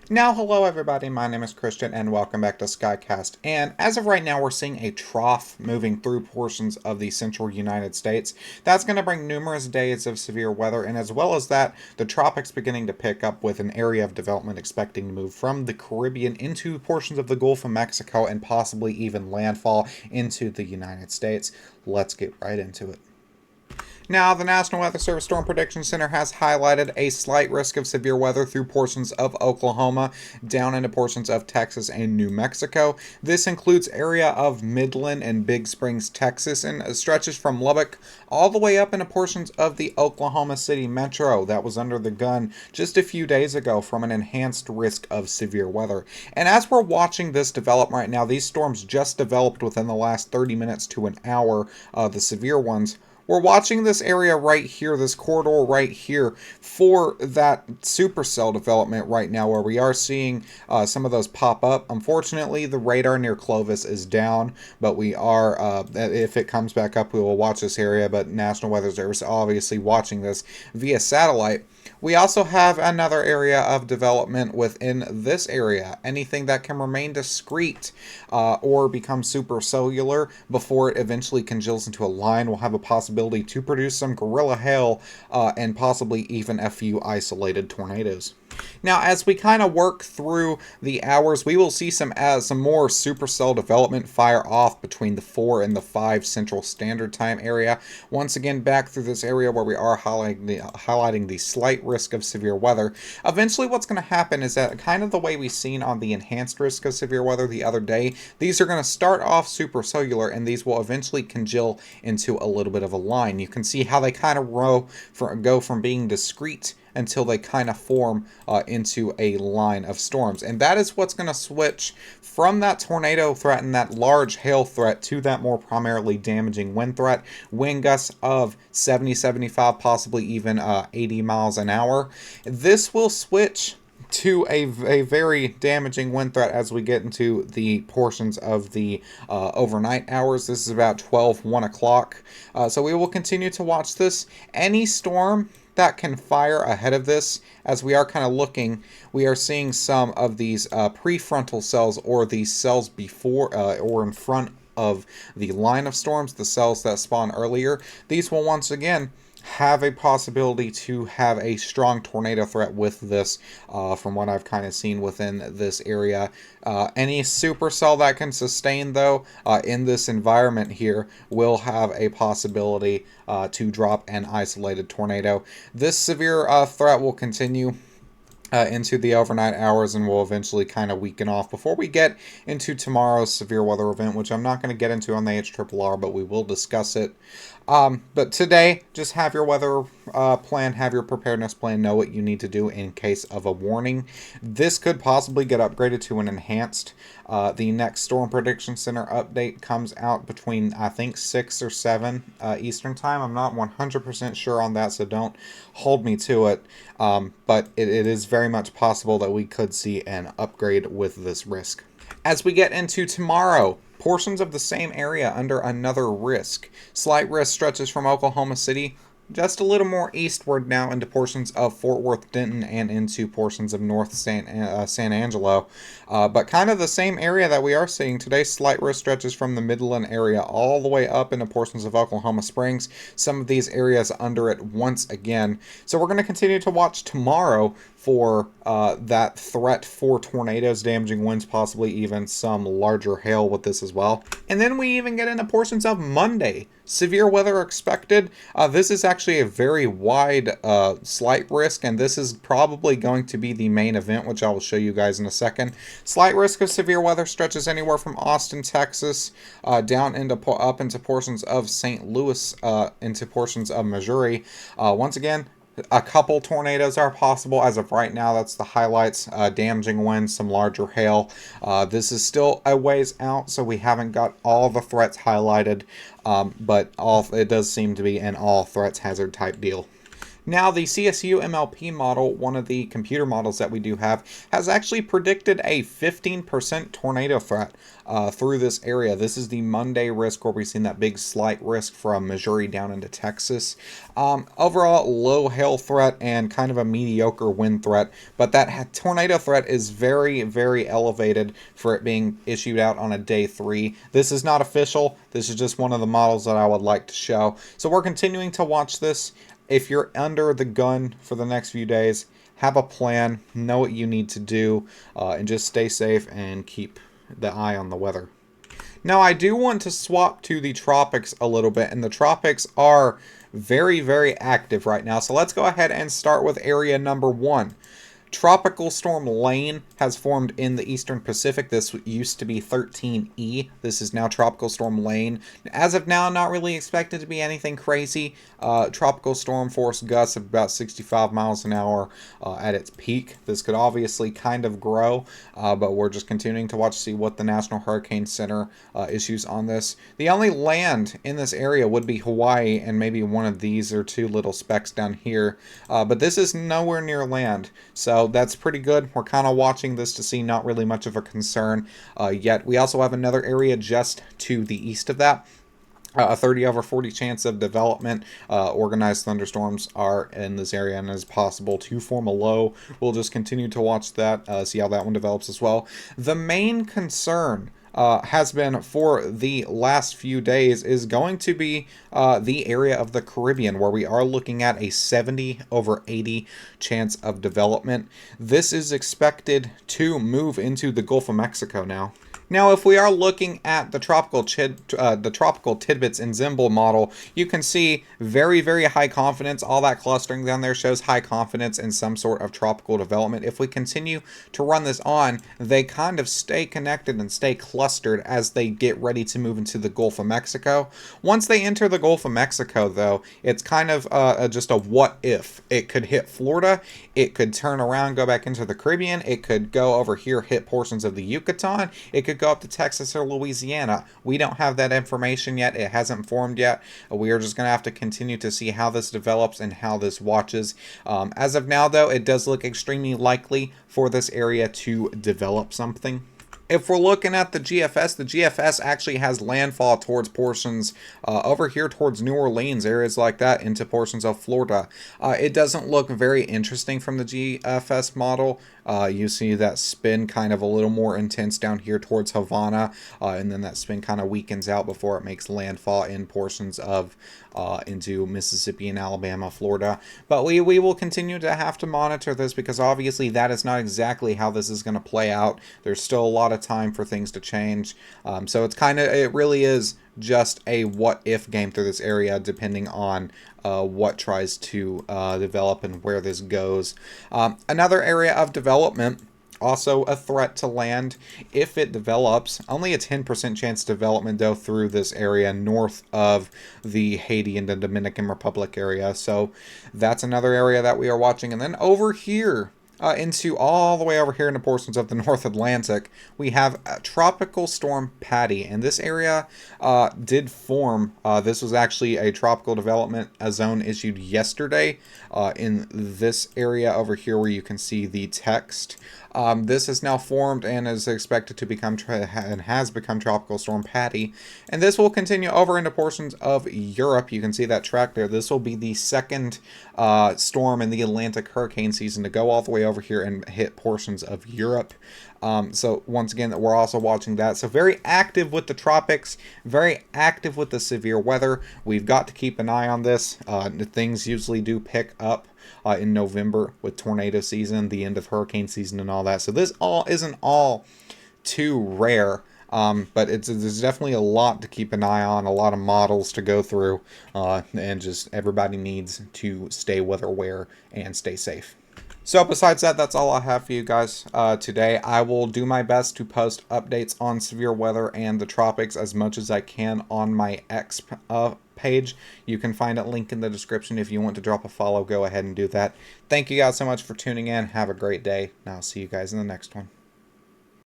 Now, hello everybody, my name is Christian and welcome back to Skycast. And as of right now, we're seeing a trough moving through portions of the central United States. That's going to bring numerous days of severe weather, and as well as that, the tropics beginning to pick up with an area of development expecting to move from the Caribbean into portions of the Gulf of Mexico and possibly even landfall into the United States. Let's get right into it. Now, the National Weather Service Storm Prediction Center has highlighted a slight risk of severe weather through portions of Oklahoma, down into portions of Texas and New Mexico. This includes area of Midland and Big Springs, Texas, and stretches from Lubbock all the way up into portions of the Oklahoma City metro that was under the gun just a few days ago from an enhanced risk of severe weather. And as we're watching this develop right now, these storms just developed within the last 30 minutes to an hour, the severe ones. We're watching this area right here, this corridor right here, for that supercell development right now, where we are seeing some of those pop up. Unfortunately, the radar near Clovis is down, but we are, if it comes back up, we will watch this area. But National Weather Service obviously watching this via satellite. We also have another area of development within this area. Anything that can remain discrete or become supercellular before it eventually congeals into a line will have a possibility to produce some gorilla hail and possibly even a few isolated tornadoes. Now, as we kind of work through the hours, we will see some more supercell development fire off between the 4 and the 5 Central Standard Time area. Once again, back through this area where we are highlighting the slight risk of severe weather. Eventually, what's going to happen is that kind of the way we seen on the enhanced risk of severe weather the other day, these are going to start off supercellular and these will eventually congeal into a little bit of a line. You can see how they kind of go from being discrete until they kind of form into a line of storms. And that is what's going to switch from that tornado threat and that large hail threat to that more primarily damaging wind threat. Wind gusts of 70, 75, possibly even 80 miles an hour. This will switch to a very damaging wind threat as we get into the portions of the overnight hours. This is about 1 o'clock. So we will continue to watch this. Any storm that can fire ahead of this, as we are kind of looking, we are seeing some of these prefrontal cells, or these cells before or in front of the line of storms, the cells that spawn earlier. These will once again have a possibility to have a strong tornado threat with this, from what I've kind of seen within this area. Any supercell that can sustain, though, in this environment here will have a possibility to drop an isolated tornado. This severe threat will continue into the overnight hours and will eventually kind of weaken off before we get into tomorrow's severe weather event, which I'm not going to get into on the HRRR, but we will discuss it. But today, just have your weather plan, have your preparedness plan, know what you need to do in case of a warning. This could possibly get upgraded to an enhanced. The next Storm Prediction Center update comes out between, I think, 6 or 7 Eastern Time. I'm not 100% sure on that, so don't hold me to it. But it is very much possible that we could see an upgrade with this risk. As we get into tomorrow, portions of the same area under another risk. Slight risk stretches from Oklahoma City just a little more eastward now into portions of Fort Worth, Denton, and into portions of North San Angelo. But kind of the same area that we are seeing today. Slight risk stretches from the Midland area all the way up into portions of Oklahoma Springs. Some of these areas under it once again. So we're going to continue to watch tomorrow for that threat for tornadoes, damaging winds, possibly even some larger hail with this as well. And then we even get into portions of Monday. Severe weather expected. This is actually a very wide slight risk, and this is probably going to be the main event, which I will show you guys in a second. Slight risk of severe weather stretches anywhere from Austin, Texas, down up into portions of St. Louis, into portions of Missouri. Once again, a couple tornadoes are possible as of right now. That's the highlights. Damaging winds, some larger hail. This is still a ways out, so we haven't got all the threats highlighted, but it does seem to be an all threats hazard type deal. Now, the CSU MLP model, one of the computer models that we do have, has actually predicted a 15% tornado threat through this area. This is the Monday risk, where we've seen that big slight risk from Missouri down into Texas. Overall, low hail threat and kind of a mediocre wind threat, but that tornado threat is very, very elevated for it being issued out on a day 3. This is not official. This is just one of the models that I would like to show. So we're continuing to watch this. If you're under the gun for the next few days, have a plan, know what you need to do, and just stay safe and keep the eye on the weather. Now, I do want to swap to the tropics a little bit, and the tropics are very, very active right now. So let's go ahead and start with area number 1. Tropical Storm Lane has formed in the Eastern Pacific. This used to be 13E. This is now Tropical Storm Lane. As of now, not really expected to be anything crazy. Tropical storm force gusts of about 65 miles an hour at its peak. This could obviously kind of grow, but we're just continuing to watch to see what the National Hurricane Center issues on this. The only land in this area would be Hawaii and maybe one of these or 2 little specks down here, but this is nowhere near land. So that's pretty good. We're kind of watching this to see, not really much of a concern yet. We also have another area just to the east of that. A 30/40 chance of development. Organized thunderstorms are in this area and is possible to form a low. We'll just continue to watch that, see how that one develops as well. The main concern has been for the last few days is going to be the area of the Caribbean, where we are looking at a 70/80 chance of development. This is expected to move into the Gulf of Mexico now. Now, if we are looking at the tropical tidbits and Zimble model, you can see very, very high confidence. All that clustering down there shows high confidence in some sort of tropical development. If we continue to run this on, they kind of stay connected and stay clustered as they get ready to move into the Gulf of Mexico. Once they enter the Gulf of Mexico, though, it's kind of just a what if. It could hit Florida. It could turn around, go back into the Caribbean. It could go over here, hit portions of the Yucatan. It could go up to Texas or Louisiana. We don't have that information yet. It hasn't formed yet. We are just going to have to continue to see how this develops and how this watches. As of now, though, it does look extremely likely for this area to develop something. If we're looking at the GFS actually has landfall towards portions over here towards New Orleans, areas like that, into portions of Florida. It doesn't look very interesting from the GFS model. You see that spin kind of a little more intense down here towards Havana, and then that spin kind of weakens out before it makes landfall in portions of into Mississippi and Alabama, Florida. But we will continue to have to monitor this, because obviously that is not exactly how this is going to play out. There's still a lot of time for things to change. So it really is just a what if game through this area, depending on what tries to develop and where this goes. Another area of development, also a threat to land if it develops. Only a 10% chance development, though, through this area north of the Haiti and the Dominican Republic area. So that's another area that we are watching. And then over here, into all the way over here into portions of the North Atlantic, we have Tropical Storm Patty, and this area did form. This was actually a tropical development, a zone issued yesterday in this area over here where you can see the text. This has now formed and is expected to become and has become Tropical Storm Patty, and this will continue over into portions of Europe. You can see that track there. This will be the second storm in the Atlantic hurricane season to go all the way over here and hit portions of Europe. So once again, we're also watching that. So very active with the tropics, very active with the severe weather. We've got to keep an eye on this. Things usually do pick up in November with tornado season, the end of hurricane season and all that. So this all isn't all too rare. But there's definitely a lot to keep an eye on, a lot of models to go through, and just everybody needs to stay weather aware and stay safe. So besides that, that's all I have for you guys today. I will do my best to post updates on severe weather and the tropics as much as I can on my X page. You can find a link in the description. If you want to drop a follow, go ahead and do that. Thank you guys so much for tuning in. Have a great day, and I'll see you guys in the next one.